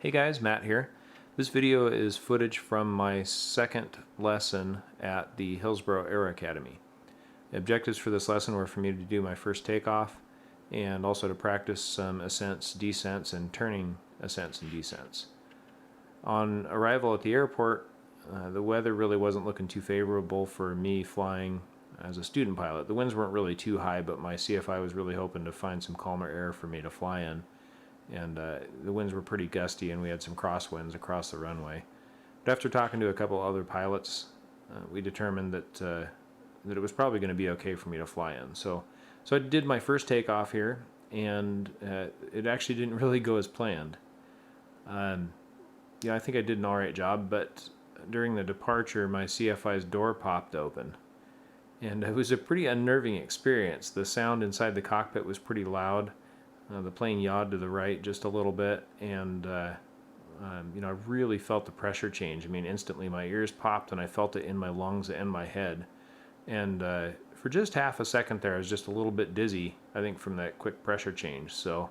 Hey guys, Matt here. This video is footage from my second lesson at the Hillsboro Air Academy. The objectives for this lesson were for me to do my first takeoff and also to practice some ascents, descents, and turning ascents and descents. On arrival at the airport, the weather really wasn't looking too favorable for me flying as a student pilot. The winds weren't really too high, but my CFI was really hoping to find some calmer air for me to fly in. And the winds were pretty gusty, and we had some crosswinds across the runway. But after talking to a couple other pilots, we determined that it was probably going to be okay for me to fly in. So I did my first takeoff here, and it actually didn't really go as planned. I think I did an alright job, but during the departure, my CFI's door popped open. And it was a pretty unnerving experience. The sound inside the cockpit was pretty loud. The plane yawed to the right just a little bit, and I really felt the pressure change. I mean, instantly my ears popped, and I felt it in my lungs and my head. And for just half a second there, I was just a little bit dizzy, I think, from that quick pressure change. So,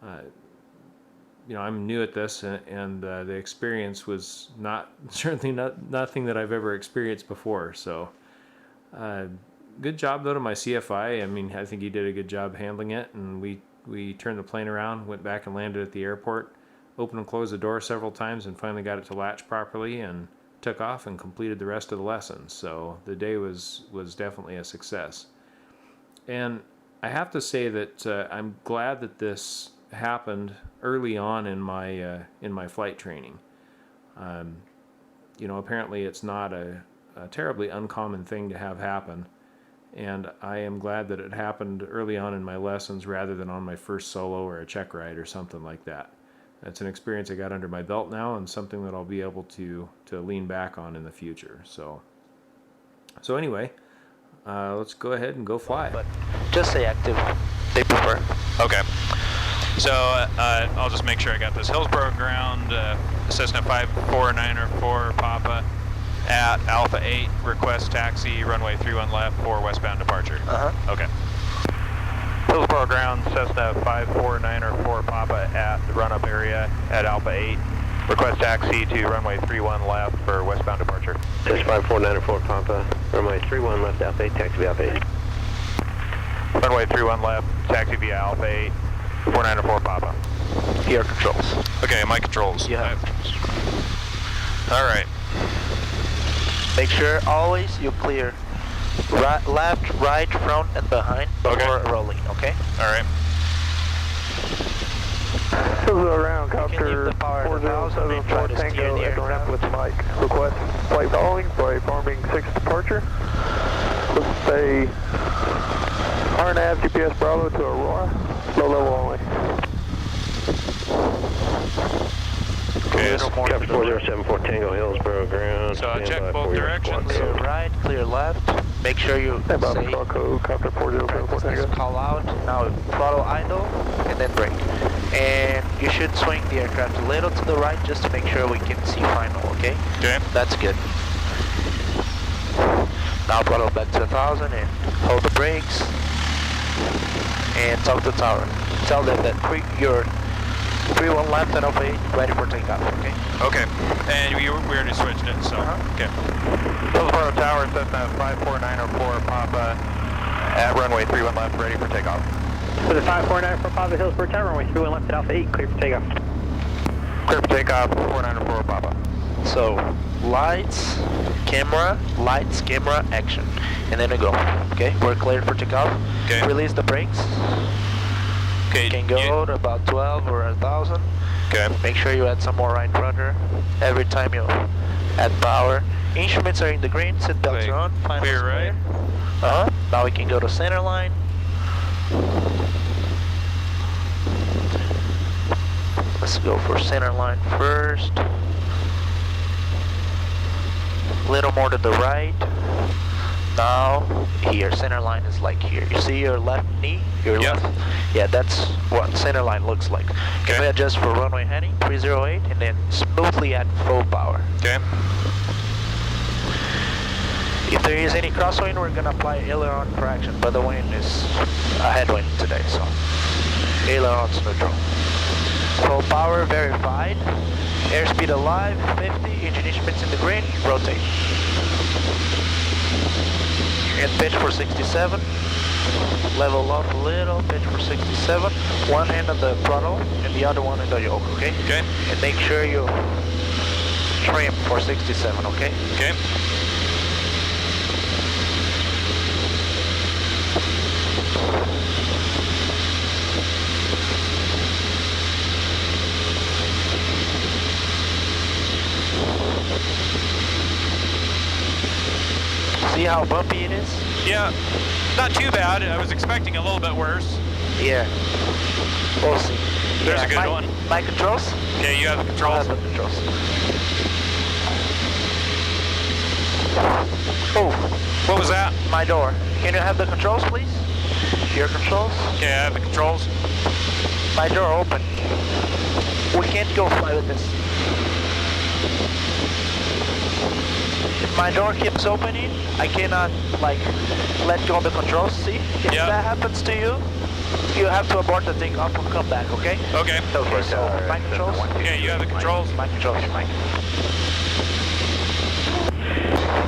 I'm new at this, and the experience was certainly nothing that I've ever experienced before. So, good job though to my CFI. I mean, I think he did a good job handling it, and we turned the plane around, went back and landed at the airport, opened and closed the door several times, and finally got it to latch properly and took off and completed the rest of the lesson. So the day was definitely a success. And I have to say that I'm glad that this happened early on in my flight training. Apparently it's not a terribly uncommon thing to have happen. And I am glad that it happened early on in my lessons rather than on my first solo or a check ride or something like that. That's an experience I got under my belt now, and something that I'll be able to lean back on in the future. So anyway, let's go ahead and go fly. But just stay active. They prefer. Okay. So I'll just make sure I got this. Hillsboro ground, Cessna 54904 Papa. At Alpha 8, request taxi, runway 31 left for westbound departure. Okay. Hillsboro ground, Cessna 54904 Papa at the run-up area at Alpha 8. Request taxi to runway 31 left for westbound departure. Cessna 54904 Papa, runway 31 left, Alpha 8, taxi via Alpha 8. Runway 31 left, taxi via Alpha 8, 4904 Papa. Your controls. Okay, my controls. Yeah. All right. Make sure always you clear right, left, right, front, and behind before rolling, okay? Alright. Around copter 4074 Tango at with Mike. Request flight following for a farming 6 departure. Let's say RNAV GPS Bravo to Aurora. Low level only. Okay, Copy 4074 Tango Hillsboro ground. So I check both directions. Clear right, clear left. Make sure you say Copter 4074 Tango. call out. Now throttle idle and then brake. And you should swing the aircraft a little to the right just to make sure we can see final, okay? Okay. That's good. Now throttle back to 1,000 and hold the brakes. And talk to the tower. Tell them that you're 31 left and Alpha 8 ready for takeoff, okay? Okay. And we already switched it, so. Okay. Hillsboro Tower, Cessna 54904 Papa at runway 31 left, ready for takeoff. For the 549 for Papa, Hillsboro Tower, runway 31 left at Alpha 8, clear for takeoff. Clear for takeoff, 4904 Papa. So, lights, camera, action. And then we go, okay? We're cleared for takeoff. Okay. Release the brakes. Okay. You can go to about 12 or 1,000. Okay. Make sure you add some more right rudder every time you add power. Instruments are in the green, seat belts are on. Clear right. Now we can go to center line. Let's go for center line first. A little more to the right. Now, here, center line is like here. You see your left knee? Your left? Yeah, that's what center line looks like. Okay. Can we adjust for runway heading, 308, and then smoothly add full power. Okay. If there is any crosswind, we're going to apply aileron correction, but the wind is a headwind today, so ailerons neutral. Full power. power verified. Airspeed alive, 50. Engine instruments in the green. Rotate. And pitch for 67. Level up a little. Pitch for 67. One hand on the throttle and the other one in the yoke, okay? Okay. And make sure you trim for 67, okay? Okay. See how bumpy it is? Yeah, not too bad. I was expecting a little bit worse. Yeah. We'll see. There's Yeah, a good one. My controls? Okay, you have the I'll controls. have the controls. Oh, What was that? my door. Can you have the controls, please? Your controls? Okay, I have the controls. My door open. We can't go fly with this. If my door keeps opening, I cannot like let go of the controls. See? If Yeah. that happens to you, you have to abort the takeoff and come back, okay? Okay. Okay, so my controls? Okay, you have the controls. My controls, Mike.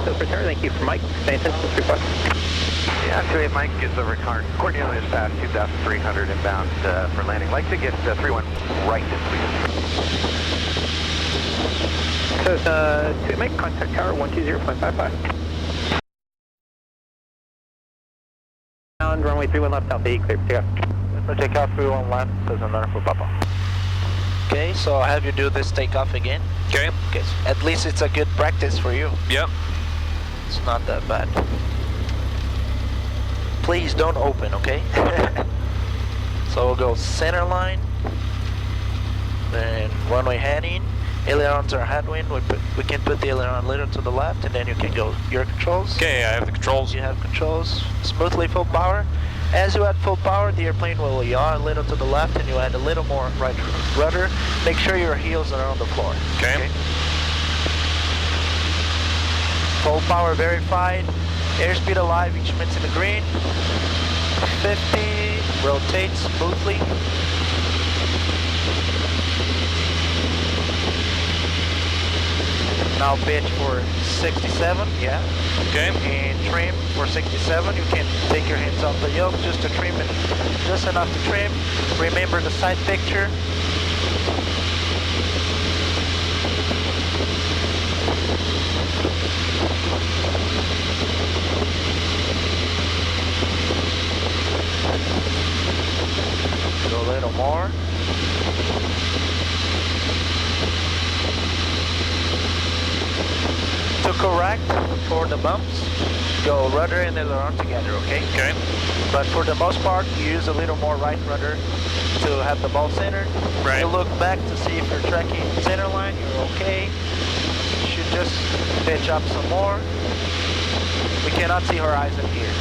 Hilsborough Tower, thank you for Mike. Stanton, request. Yeah, 28 Mike is over Cornelius Pass 2,300 inbound for landing. Like to get 31 right in, please. So, 28 Mike, contact tower 120.55. Ground, runway 31 left, Alpha 8, clear for takeoff. For takeoff, 31 left, says another for Papa. Okay, so I'll have you do this takeoff again. Okay. Okay, at least it's a good practice for you. Yep. It's not that bad. Please don't open, okay? So we'll go center line, then runway heading, ailerons are headwind, we can put the aileron a little to the left, and then you can go your controls. Okay, I have the controls. You have controls, smoothly full power. As you add full power, the airplane will yaw a little to the left, and you add a little more right rudder. Make sure your heels are on the floor. Okay. Full power verified. Airspeed alive, instruments in the green. 50, rotate smoothly. Now pitch for 67, yeah. Okay. And trim for 67. You can take your hands off the yoke just to trim it, just enough to trim. Remember the side picture. Go a little more. To correct for the bumps, go rudder and aileron together, okay? Okay. But for the most part, you use a little more right rudder to have the ball centered. Right. You look back to see if you're tracking center line, you're okay. You should just pitch up some more. We cannot see horizon here,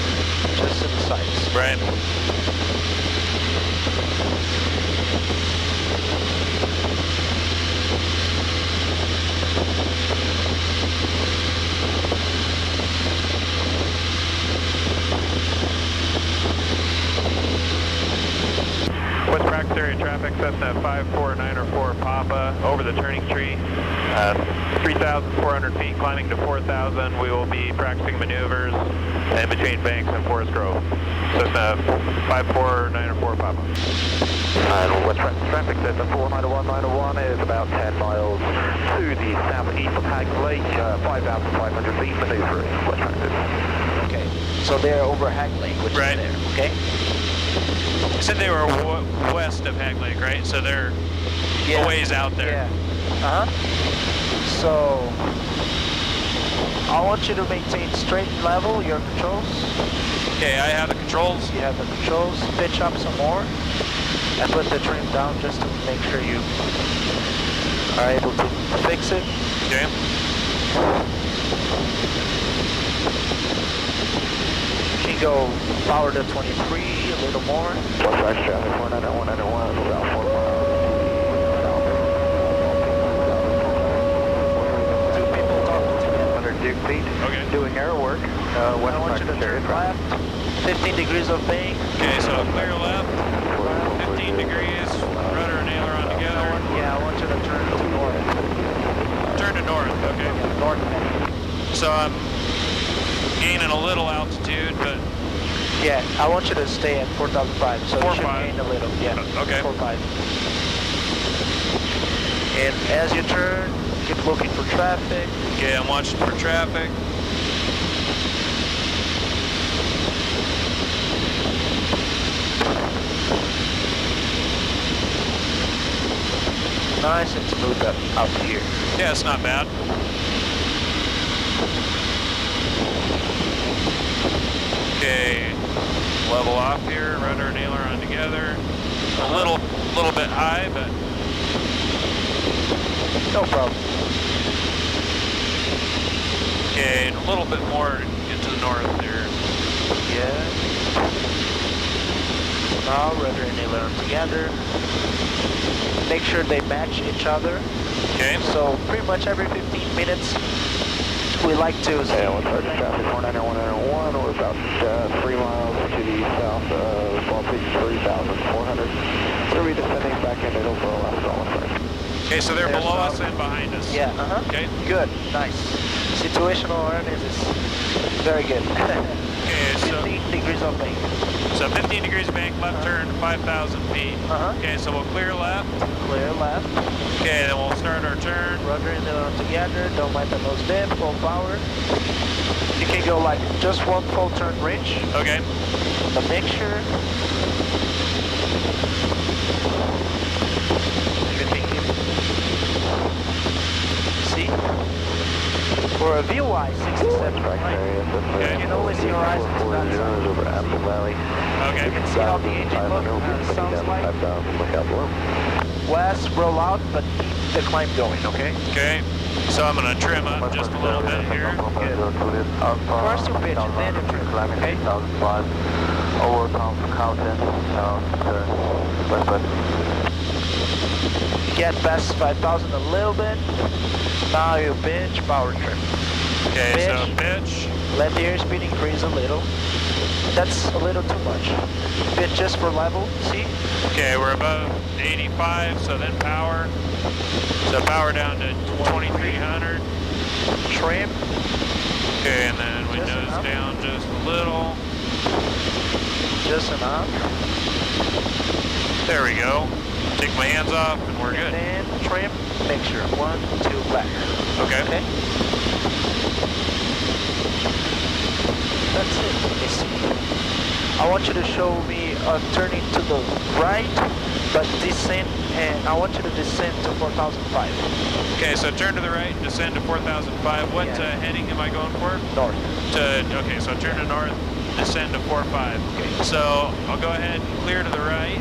just to the sides. Right. West practice area traffic, Cessna 54904 Papa, over the turning tree. 3,400 feet, climbing to 4,000. We will be practicing maneuvers in between Banks and Forest Grove. Cessna 54904 Papa. West practice traffic, Cessna 49191 is about 10 miles to the southeast of Hag Lake, 5,500 feet, maneuvering. West practice. Okay, so they're over Hag Lake, which Right. is there, okay? You said they were west of Hag Lake, right? So they're a ways out there. Yeah. Uh-huh. So, I want you to maintain straight level, your controls. Okay, I have the controls. You have the controls, pitch up some more, and put the trim down just to make sure you are able to fix it. Okay. You can go power to 23, a little more. West practice traffic 49191 is about 4 miles. Two people talking together. 100 Duke feet. Okay. Doing air work. I West want you to practice area turn traffic. left, 15 degrees of bank. Okay, so clear left, 15 degrees, rudder and aileron together. Yeah, turn to north. Turn to north, okay. North. So I'm gaining a little altitude, but Yeah, I want you to stay at 4,005, so you should 4,500. gain a little. Yeah, Okay. 4,500. And as you turn, keep looking for traffic. okay, I'm watching for traffic. Nice and smooth up here. Yeah, it's not bad. Okay, level off here, rudder and aileron together. A little bit high, but No problem. okay, and a little bit more into the north there. Yeah. Now rudder and aileron together. Make sure they match each other. Okay. So pretty much every 15 minutes, we like to. Yeah, what's our traffic 491, we're about 3 miles to the south of Ball Beach, 3,400. So we're descending back into Hillsboro left on the right. Okay, so they're There's below some- us and behind us. Yeah, Okay. Good, nice. Situational awareness is very good. Okay, so 15 degrees of bank. 15 degrees bank, left turn, 5,000 feet. Okay, so we'll clear left. Clear left. Okay, then we'll start our turn. Rudder and aileron together. Don't mind the nose dip. Full power. You can go like just one full turn reach. Okay. The mixture. Everything here. See? For a VY 67 Okay. you can only see horizon to that side. over Apple Valley. Okay. You can see how the engine sounds like. 5,000, look out below. Last roll out, but keep the climb going, okay? Okay. So I'm gonna trim up just a little bit here. First you pitch and then you trim, okay? 2005, over Compton, west. Get past 5,000 a little bit. Now you pitch, power trim. Okay, so pitch. Let the airspeed increase a little. That's a little too much. Pitch just for level, see? Okay, we're above 85, so then power. So power down to 2,300. Trim. Okay, and then we Just nose enough. down just a little. Just enough. There we go. Take my hands off and we're good. And then trim, mixture. 1, 2, back. Okay. Okay? That's it. Let me see. I want you to show me turning to the right, but descend, and I want you to descend to 4,005. Okay, so turn to the right, descend to 4,005. What Yeah. heading am I going for? North. Okay, so turn to north, descend to 4.5. Okay. So I'll go ahead and clear to the right.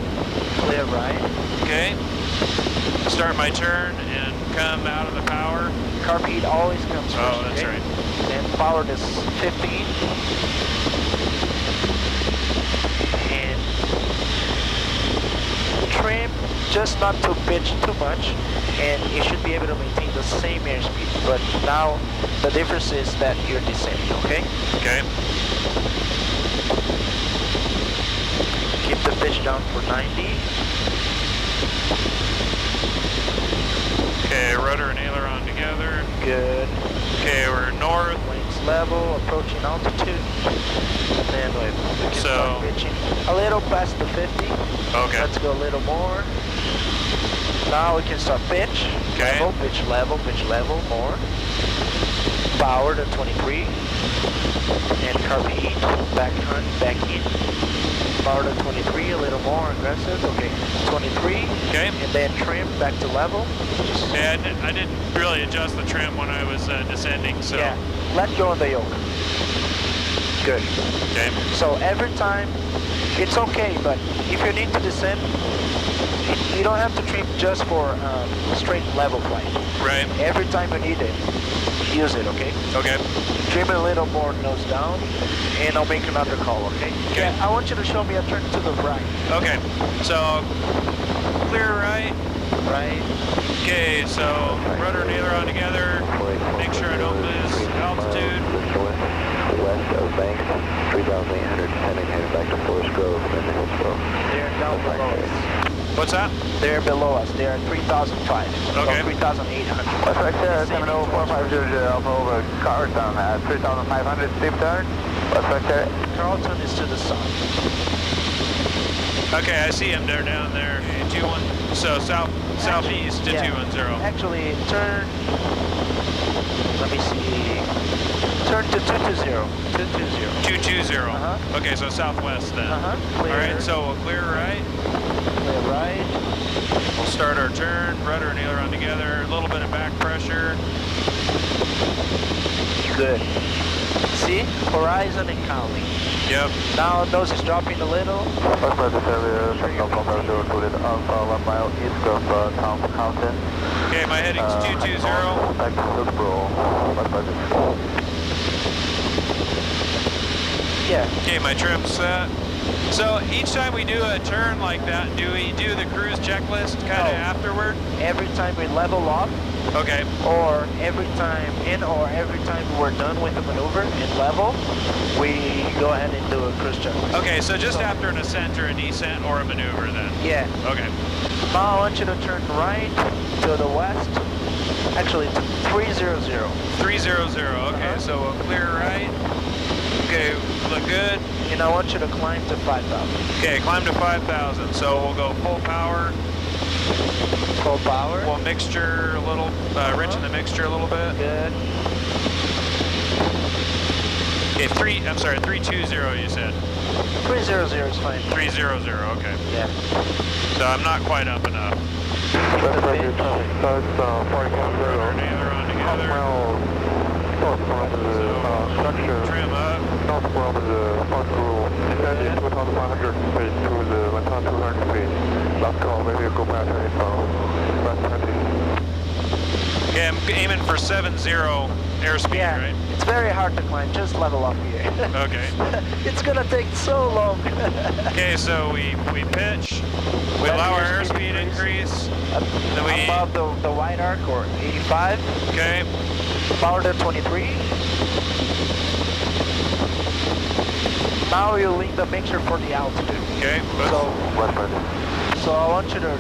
Clear right. Okay. Start my turn and come out of the power. Carb heat always comes first. Oh, that's okay? right. Then power is 15. And trim, just not to pitch too much, and you should be able to maintain the same airspeed. But now the difference is that you're descending, okay? Okay. Keep the pitch down for 90. Okay, rudder and aileron together. Good. Okay, we're north. Wings level, approaching altitude. And then we can So- start pitching a little past the 50. Okay. Let's go a little more. Now we can start pitch. Okay. Level, pitch level, more. Power to 23. And carb heat, back on, back in. Power to 23, a little more aggressive. Okay, 23. Okay. And then trim back to level. Just, Yeah, I didn't really adjust the trim when I was descending, so. yeah, let go of the yoke. Good. Okay. So every time, it's okay, but if you need to descend, you don't have to trim just for straight level flight. Right. Every time you need it, use it, okay? Okay. Trim it a little more nose down, and I'll make another call, okay? Okay. Yeah, I want you to show me a turn to the right. Okay. So clear right. Right? Okay, so rudder and aileron together. Make sure I don't lose altitude. West of Banks, 3,800, heading back to Forest Grove and Hillsboro. They're down below us. What's that? They're below us. They are 3,005. Okay. So 3,800. West Vector, 70450 Alpha over Carlton at 3,500, steep turn. West Vector. Carlton is to the south. Okay, I see him. They're down there. 21. So southeast to Yeah. 210. Actually, turn. Let me see. Turn to 220. 220. 220. Uh-huh. Okay, so southwest then. Clear. All right, so we'll clear right. Clear right. We'll start our turn. Rudder and aileron together. A little bit of back pressure. Good. See? Horizon and counting. Yep. Now nose is dropping a little. West Vector Carrier, Signal Commander 0 to the Alpha 1 mile east of town Carlton. Okay, my heading's 220. Back to Hillsborough. West Vector. Yeah. Okay, my trim's set. So each time we do a turn like that, do we do the cruise checklist kind of No. afterward? Every time we level off, Okay. or every time we're done with the maneuver and level, we go ahead and do a cruise check. Okay, so just after an ascent or a descent or a maneuver then. Yeah. Okay. Now I want you to turn right to the west. Actually, to 300. 300. Okay, so we'll clear right. Okay, look good. And I want you to climb to 5,000. Okay, climb to 5,000. So we'll go full power. Full power. We'll mixture a little, rich in the mixture a little bit. Good. Okay, 320 you said. 300 is fine. 300, okay. Yeah. So I'm not quite up enough. West Vector traffic starts 40.0. Rudder and aileron together. North from the structure. Trim up. North from the front rule. Descending 2,500 feet to the 1,200 feet. Last call, maybe go back to West 20. Okay, I'm aiming for 70 airspeed, Yeah. right? It's very hard to climb. Just level off here. Okay. It's gonna take so long. Okay, so we pitch. We Let allow our the airspeed increase. Then we Above the wide arc or 85. okay. Power to 23. Now you link the mixture for the altitude. Okay. So, West Vector. so I want you to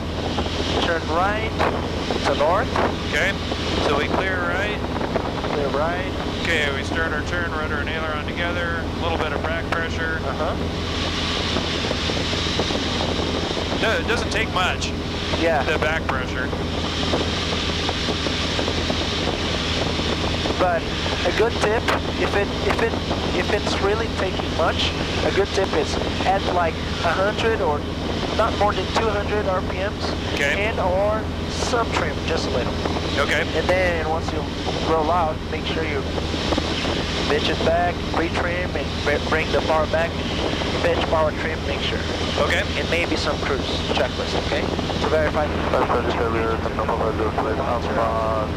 turn right to north. Okay. So we clear right. Clear right. Okay, we start our turn, rudder and aileron together. A little bit of back pressure. No, it doesn't take much. Yeah. The back pressure. But a good tip, if it's really taking much, a good tip is add like 100 or not more than 200 RPMs. Okay. And or some trim, just a little. Okay. And then once you roll out, make sure you pitch it back, pre-trim, and bring the power back, pitch, power, trim, make sure. Okay. And maybe some cruise checklist, okay? To verify. West Vector Carrier, Signal Commander 0 to the Alpha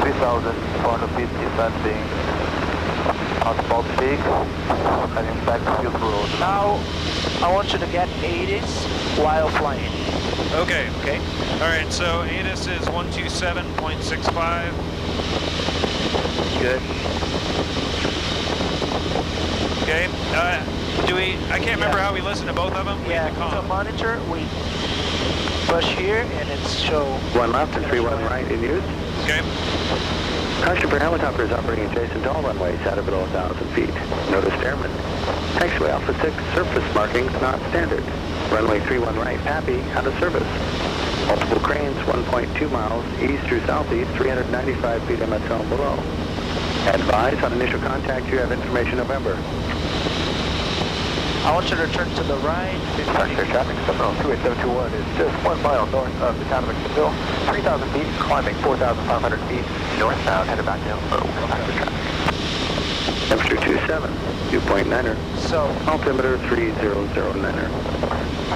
3,400 feet descending asphalt peak, heading back to Hillsborough. Now, I want you to get 80s while flying, Okay. okay? All right. So ATIS is 127.65. Good. Okay. Do we? I can't remember how we listen to both of them. We Yeah, hit the to comm. monitor, we push here and it's show. 1 left and 31 right in use. Okay. Starship helicopter is operating adjacent to all runways at or below 1,000 feet. Notice airman. Taxiway Alpha 6, surface markings not standard. Runway 31 right, PAPI, out of service. Multiple cranes, 1.2 miles, east through southeast, 395 feet MSL and below. Advise on initial contact, you have information November. I want you to turn to the right. Vector traffic, 7028721 is just 1 mile north of the town of McMill, 3,000 feet, climbing 4,500 feet, northbound, headed back down low. Temperature 27, dew point 9er. So, Altimeter 3009er.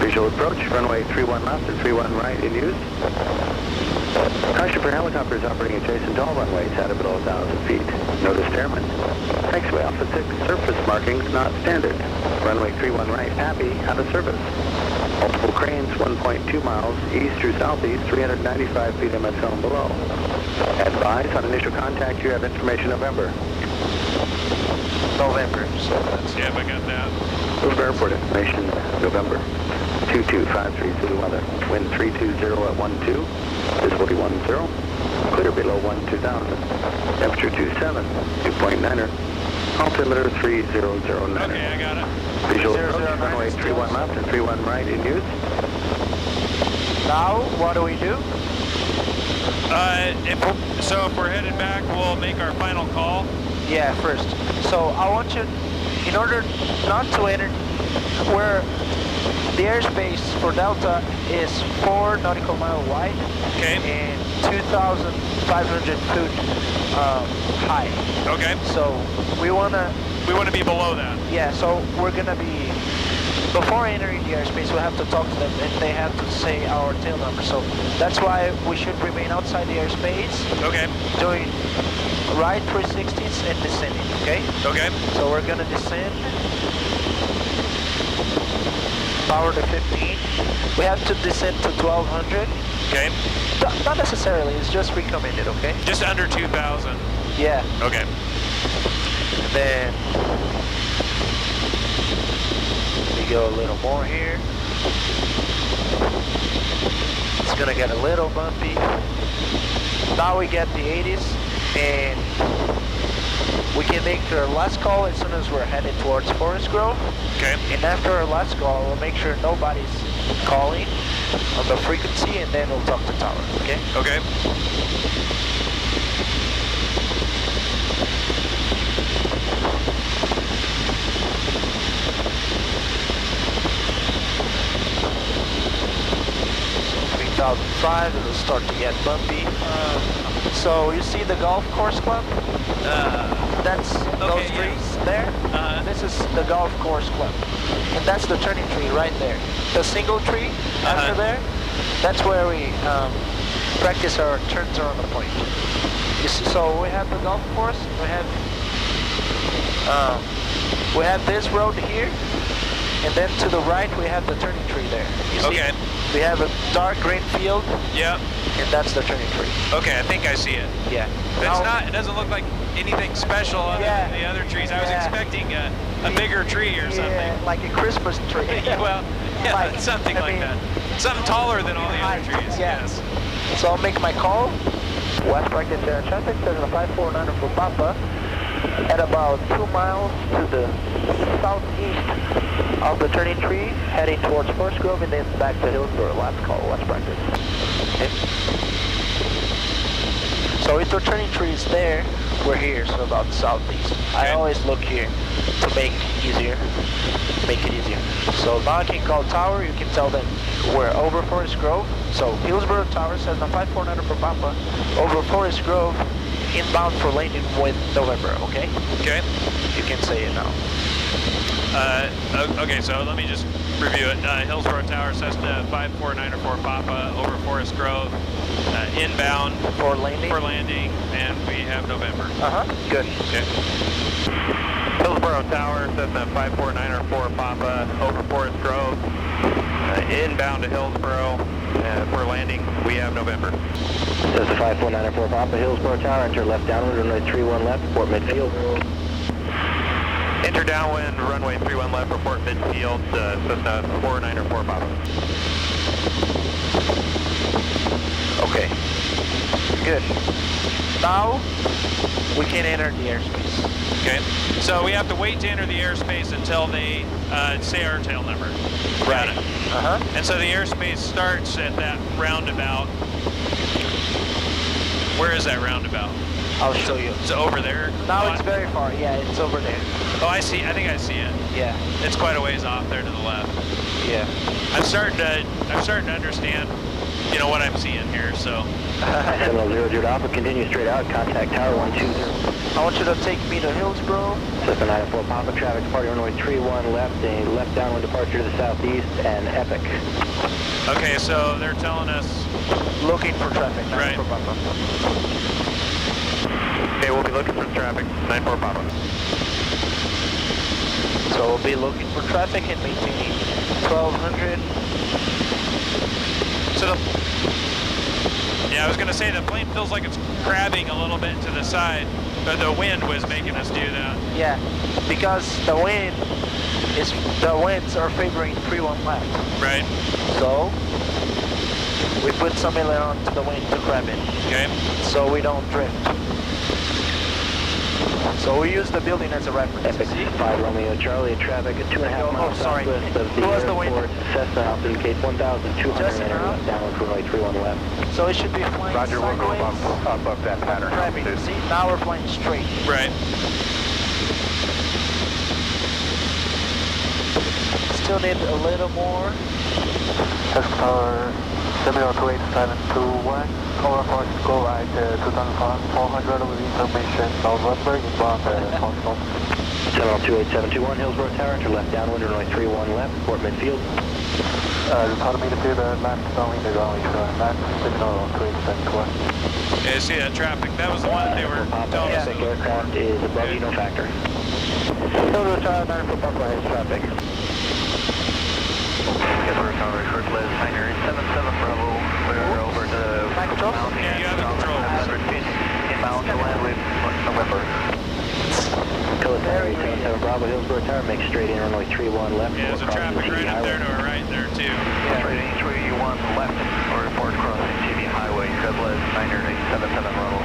Visual approach, runway 31 left and 31 right in use. Starship helicopter is operating adjacent to all runways at or below 1,000 feet. Notice airman. Taxiway Alpha 6, surface markings not standard. Runway 31 right, PAPI, out of service. Multiple cranes, 1.2 miles, east through southeast, 395 feet MSL and below. Advise on initial contact, you have information November. November, so that's Yep, I got that. Move airport information November. 2253 Zulu weather. Wind 320 at 12, visibility 10. Clear below 12,000. Temperature 27, 2.9er. Altimeter 3009. Okay, I got it. Visual approach, runway 31 left and 31 right in use. Now, what do we do? If we're headed back, we'll make our final call. Yeah, first. So I want you, in order not to enter, where the airspace for Delta is 4 nautical mile wide, Okay. and 2,500 foot high. Okay. So we want to be below that. Yeah, so we're gonna be, before entering the airspace, we have to talk to them and they have to say our tail number. So that's why we should remain outside the airspace, Okay. doing right 360s and descending, okay? Okay. So we're gonna descend, power to 15. We have to descend to 1200. Okay. Not necessarily, it's just recommended, okay? Just under 2,000. Yeah, Okay. and then we go a little more here. It's gonna get a little bumpy. Now we get the 80s, and we can make our last call as soon as we're headed towards Forest Grove. Okay. And after our last call, we'll make sure nobody's calling on the frequency, and then we'll talk to tower, okay? Okay. So 3005, it'll start to get bumpy. So you see the golf course club? That's those yeah. trees there. Uh-huh. This is the golf course club, and that's the turning tree right there. The single tree after there, that's where we practice our turns around the point. You see, so we have the golf course. We have this road here, and then to the right we have the turning tree there. You see? Okay. We have a dark green field, Yeah. and that's the turning tree. Okay, I think I see it. Yeah. It's not. It doesn't look like anything special other than the other trees. I was Yeah. expecting a bigger tree or something. Yeah, like a Christmas tree. Well, yeah, Like, something I like mean, that. Something taller than all the other height, trees. yeah. Yes. So I'll make my call. West bracket traffic, 549 for Papa, at about 2 miles to the southeast of the turning tree, heading towards Forest Grove and then back to Hillsborough. Last call, West bracket. Okay. So if the turning tree is there, we're here, so about southeast. I always look here to make it easier. So now I can call tower, you can tell them we're over Forest Grove. So Hillsborough Tower says the 549 for Papa, over Forest Grove, inbound for landing with November, okay? Okay. You can say it now. Okay, so let me just review it. Hillsborough Tower, Cessna 549 Papa, over Forest Grove, inbound For landing? and we have November. Good. Okay. Hillsborough Tower, Cessna 549 Papa, over Forest Grove, inbound to Hillsborough. For landing, we have November. This is 549 Papa, Hillsborough Tower, enter left downwind, runway 31 left, report midfield. Enter downwind, runway 31 left, report midfield, Cessna 494 Papa. Okay. Good. Now we can enter the airspace. Okay. So we have to wait to enter the airspace until they say our tail number. Got it. And so the airspace starts at that roundabout. Where is that roundabout? I'll show you. It's over there. Now it's very far. Yeah, it's over there. Oh, I see. I think I see it. Yeah. It's quite a ways off there to the left. Yeah. I'm starting to understand, what I'm seeing here. So. Seminole 00 Alpha, continue straight out, contact Tower 120. I want you to take me to Hillsborough. Cessna 904 Papa, traffic departing runway 31 left, a left downwind departure to the southeast, and Epic. Okay, so they're telling us. Looking for traffic. Right. For Papa. Okay, we'll be looking for traffic, 94 Papa. So we'll be looking for traffic and maintaining 1200. So I was going to say the plane feels like it's crabbing a little bit to the side, but the wind was making us do that. Yeah, because the wind is the winds are favoring 3-1 left. Right. So we put some aileron to the wind to grab it. Okay. So we don't drift. So we use the building as a reference. Epic 5 Romeo Charlie, traffic at 2.5 miles southwest of the airport. Cessna Alpha indicates 1,200 and downward runway 31 left. So it should be flying Roger, we'll go sideways. above that pattern. Grabbing. See, now we're flying straight. Right. Still need a little more. Tower 7028721, over for go right 2,400 with information southwestward inbound Boston. 7028721, Hillsborough Tower, enter left downwind, runway 31 left, port midfield. Report me to the left downwind, runway 31 left, signal 2871. Yeah, see that traffic? That was the one that they were telling us. Epic aircraft is above you, no factor. Hillsborough Tower 9 for Papa has traffic. Hillsborough Tower, short list, Niner 77 Bravo. We're over to Mountain. Yeah, you have the control. 100 feet inbound to land with November. Military 77 Bravo, Hillsborough Tower, make straight in, runway 31 left. Yeah, there's a traffic right up there to our right there too. Straight in 31 left, or report crossing TV Highway, short list, Niner 77 Bravo.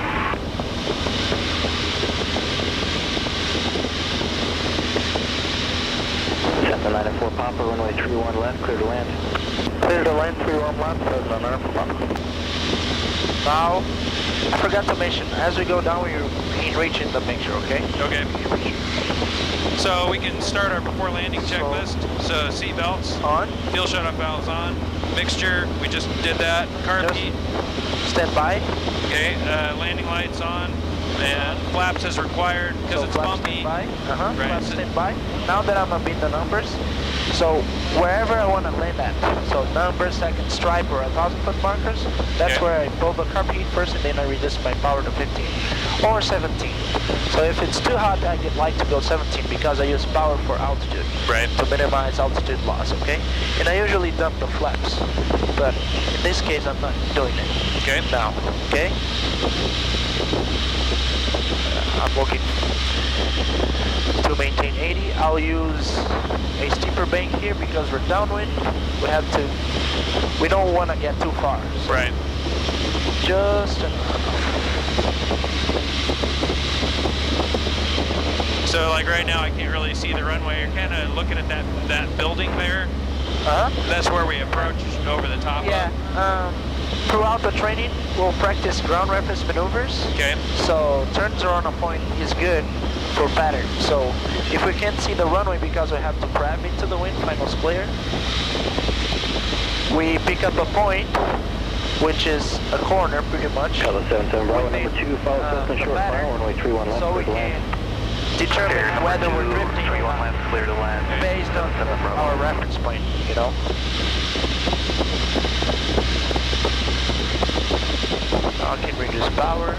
Cessna 904 Papa, runway 31 left, clear to land. Clear to land 31 left, Cessna 904 Papa. Now, I forgot to mention, as we go down, we're in reaching the picture, okay? Okay. So we can start our before landing checklist. So seat belts On. fuel shut-off valves on, mixture, we just did that, carb Just heat, stand by. okay, landing lights on, and flaps as required because So it's flaps bumpy. stand by. Right. Flaps stand by. Now that I'm gonna beat the numbers, so wherever I want to land at, so numbers, second stripe, or 1,000-foot markers, that's Okay. where I pull the carb heat first, and then I reduce my power to 15 or 17. So if it's too hot, I like to go 17 because I use power for altitude. Right. To minimize altitude loss, okay? And I usually dump the flaps, but in this case I'm not doing it. Okay. Now, okay? I'm looking to maintain 80. I'll use a steeper bank here because we're downwind. We don't want to get too far. So Right. just enough. So like right now I can't really see the runway. You're kind of looking at that building there. That's where we approach over the top Yeah. of. Throughout the training, we'll practice ground reference maneuvers. Okay. So turns around a point is good for pattern. So if we can't see the runway because we have to grab into the wind, finals clear, we pick up a point, which is a corner pretty much. Kilo 77 Bravo, number 2, follow Cessna the short pattern. file, runway 31 left, So we clear to land. can determine whether we're drifting or 31 not left, clear to land. based on our reference point, you know. I can reduce power.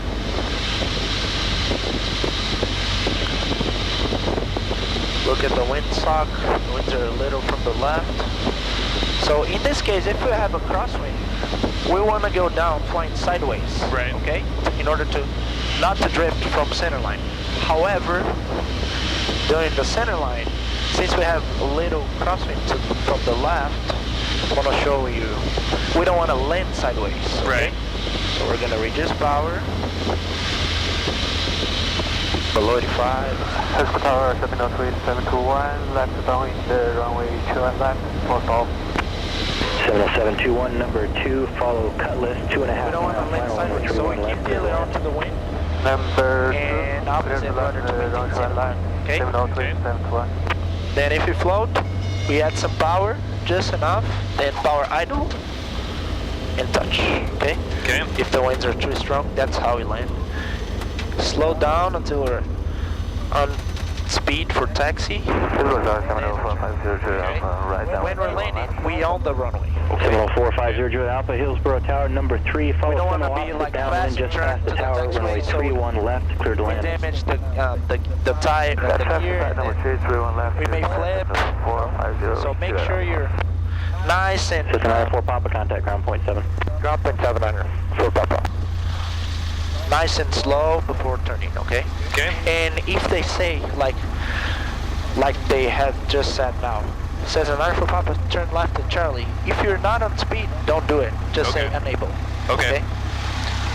Look at the windsock. The winds are a little from the left. So in this case, if we have a crosswind, we want to go down flying sideways. Right. Okay? In order to not to drift from center line. However, during the center line, since we have a little crosswind from the left, I want to show you, we don't want to land sideways. Okay? Right. So we're going to reduce power. Below 85. Hillsborough Tower 703-721, left downwind, runway 21 left, post off. 70721, number 2, follow Cutlass, 2.5 We don't want to land sideways, so we keep the aileron to the wind. Number 2, And opposite rudder to maintain center line. Okay? 703-721. Then if we float, we add some power, just enough, then power idle, and touch, okay? Okay. If the winds are too strong, that's how we land. Slow down until we're on speed for taxi. Hillsborough Tower 704-500, right down. When we're landing, we own the runway. 704-500 Alpha, Hillsborough Tower, number 3, follow We don't Cessna wanna be opposite like downwind, just passenger past the to the tower, taxiway, runway so 31 left, clear to We land. damage the tire, the gear, Number 2, 31 left. we may flip. 450. So make sure you're nice and Cessna 904 Papa, contact ground point 7. ground point 700 for Papa. Nice and slow before turning, okay? Okay. And if they say, like, like they had just said now. Cessna 9 for Papa, turn left at Charlie. If you're not on speed, don't do it. Just say enable. Okay.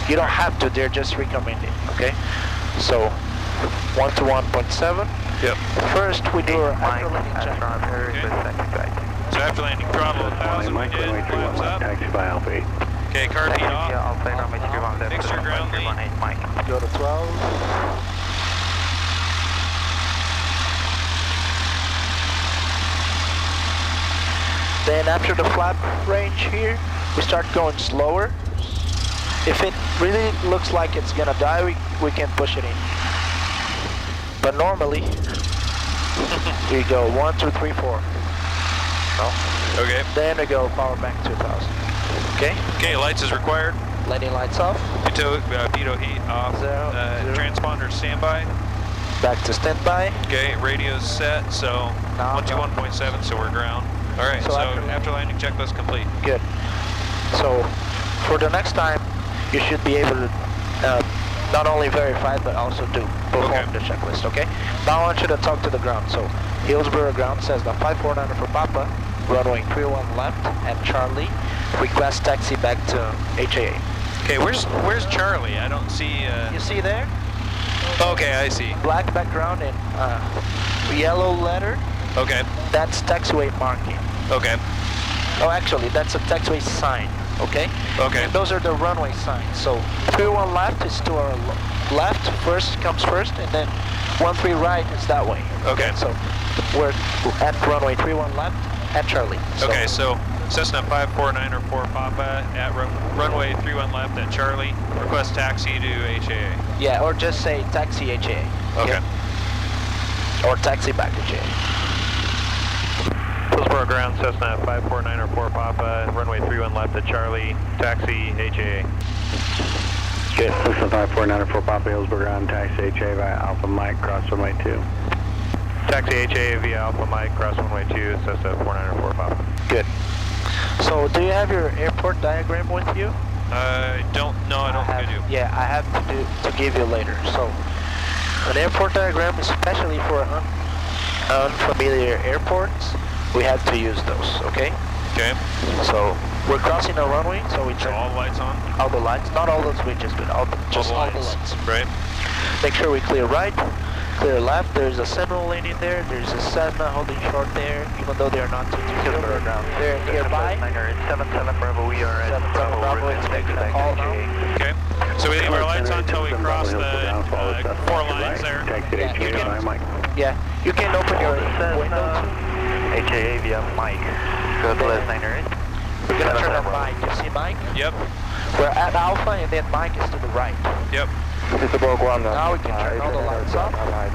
You don't have to, they're just recommending, okay? So, 1 to 1.7. Yep. First, we do our after landing check. So after landing, throttle 1,000, we did, flaps up. Taxi by Alpha 8. Okay, car heat off. Mixture ground lead. Go to 12. Then after the flap range here, we start going slower. If it really looks like it's gonna die, we can push it in. But normally, we go 1, 2, 3, 4. No? Okay. Then we go power back 2000. Okay? Okay, lights is required. Landing lights off. Pitot heat off. Zero. Transponder standby. Back to standby. Okay, radio's set, so 121.7, so we're ground. Alright, so after landing checklist complete. Good. So, for the next time, you should be able to not only verify, but also perform the checklist, okay? Now I want you to talk to the ground. So, Hillsborough ground says the 549 for Papa, runway 31 left, and Charlie, request taxi back to HAA. Okay, where's Charlie? I don't see... You see there? Okay, I see. Black background and yellow letter. Okay. That's taxiway marking. Okay. Oh, actually, that's a taxiway sign. Okay? Okay. And those are the runway signs. So 31 left is to our left. First comes first, and then 13 right is that way. Okay. So we're at runway 31 left at Charlie. So Okay, so Cessna 549 for Papa at runway 31 left at Charlie. Request taxi to HAA. yeah, or just say taxi HAA. Okay. Or taxi back to HAA. Hillsborough ground, Cessna 549 for Papa, runway 31 left at Charlie, taxi HAA. Good. Cessna 549 for Papa, Hillsborough ground, taxi HA via Alpha Mike, cross runway 2. Taxi HAA via Alpha Mike, cross runway 2, Cessna 494 for Papa. Good. So do you have your airport diagram with you? I don't think I do. Yeah, I have to give you later. So an airport diagram, especially for unfamiliar airports, we have to use those, okay? Okay. So we're crossing a runway, so we So turn all the lights on? all the lights, not all the switches, but all the lights. Right. Make sure we clear right, clear left. There's a Seminole lane in there. There's a Cessna holding short there, even though they're not too Hillsborough ground. They're nearby. 77 Bravo, we are at 77 Bravo, expecting a call now. Okay. So we leave our lights on until we cross the 4 lines there. Taxi HA via Mike. Yeah, you can open your window. HAA via Mike. Good left 98. We're gonna turn on Mike. You see Mike? Yep. We're at Alpha, and then Mike is to the right. Yep. Hillsborough ground. Now we can turn all the lights off. And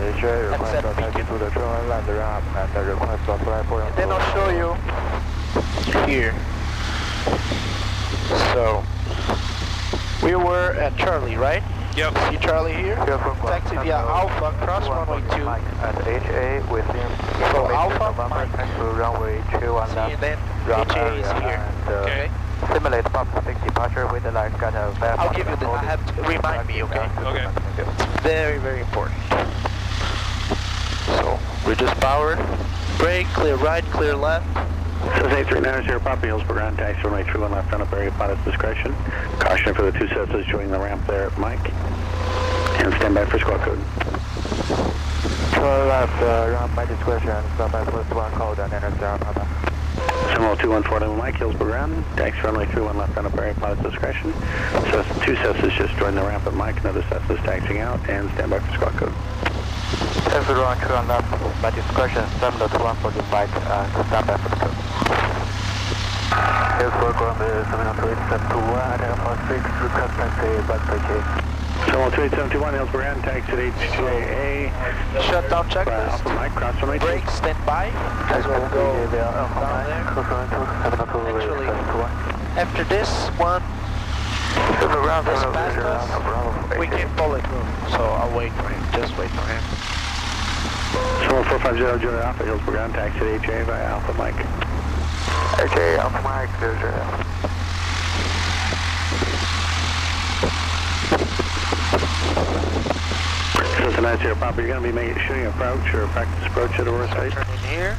set beacon. And then I'll show you here. So we were at Charlie, right? Yep. See Charlie here? Taxi via Alpha, cross runway 2. At HA within So Alpha, Mike. runway 21 See, left. and then Drop HA is area here. and, Okay? Simulate Pop 6 departure with the light got a very I'll give you the, I have to, remind me, okay? Okay. It's very, very important. So, reduce power, brake, clear right, clear left. Says 8390 Papa, Hillsborough ground, taxi runway 31 left on up area, pilot's discretion. Caution for the two Cessnas joining the ramp there at Mike. And stand by for squawk code. Turn left, round by discretion, stand by first one code and enter Sierra Papa. Seminole 2141 Mike, Hillsborough ground, taxi runway 31 left on up area, pilot's discretion. So two Cessnas just joined the ramp at Mike, another Cessna's taxiing out, and stand by for squawk code. Everyone turn left by discretion, Seminole 2145 to stand by for the code. Hillsborough ground, Seminole 2871, Alpha 6, request taxi back to HA. Seminole 2871 Hillsborough ground, taxi at HAA. Shutdown By checklist. Alpha Mike, cross runway 2. Brake, stand by. As we'll go down there. Actually, after this one, around this past us, we can pull it through. So I'll wait for him. Just wait for him. Seminole 450 Junior Alpha, Hillsborough ground, taxi at HAA via Alpha Mike. HA, Alpha Mike, 00. Cessna That's your Papa. You're going to be making shooting approach or practice approach at Aurora State? Turn in here.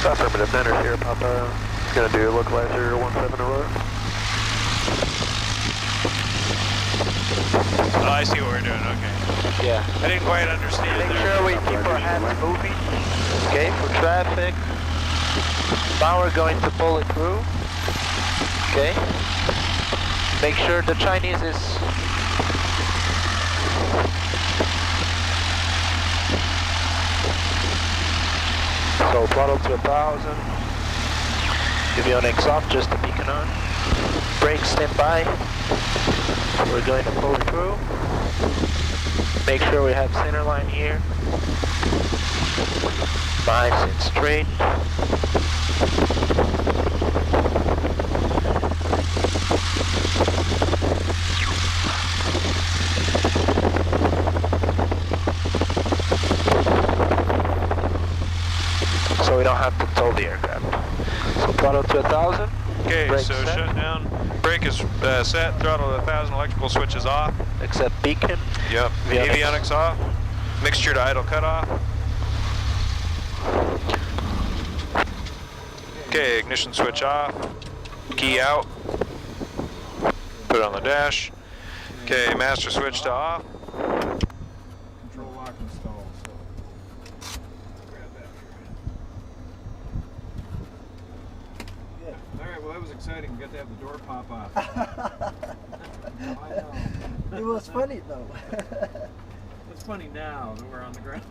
Affirmative, Niners here, Papa. It's going to do localizer 17 Aurora. Oh, I see what we're doing, okay. Yeah. I didn't quite understand Make there. sure we keep our hands moving. Okay, for traffic. Power going to pull it through. Okay. Make sure the Chinese is so throttle to 1,000. Avionics off, just the beacon on. Brakes stand by. We're going to pull it through. Make sure we have center line here. Nice and straight. So we don't have to tow the aircraft. So throttle to 1,000. Okay, Brakes so set. shut down. Brake is set, throttle to 1,000, electrical switch is off. Except beacon. Yep, avionics off. Mixture to idle cutoff. Okay, ignition switch off. Key out. Put it on the dash. Okay, master switch to off. Control lock installed. So grab that. All right. Well, that was exciting. We got to have the door pop off. I know. It was funny though. It's funny now that we're on the ground.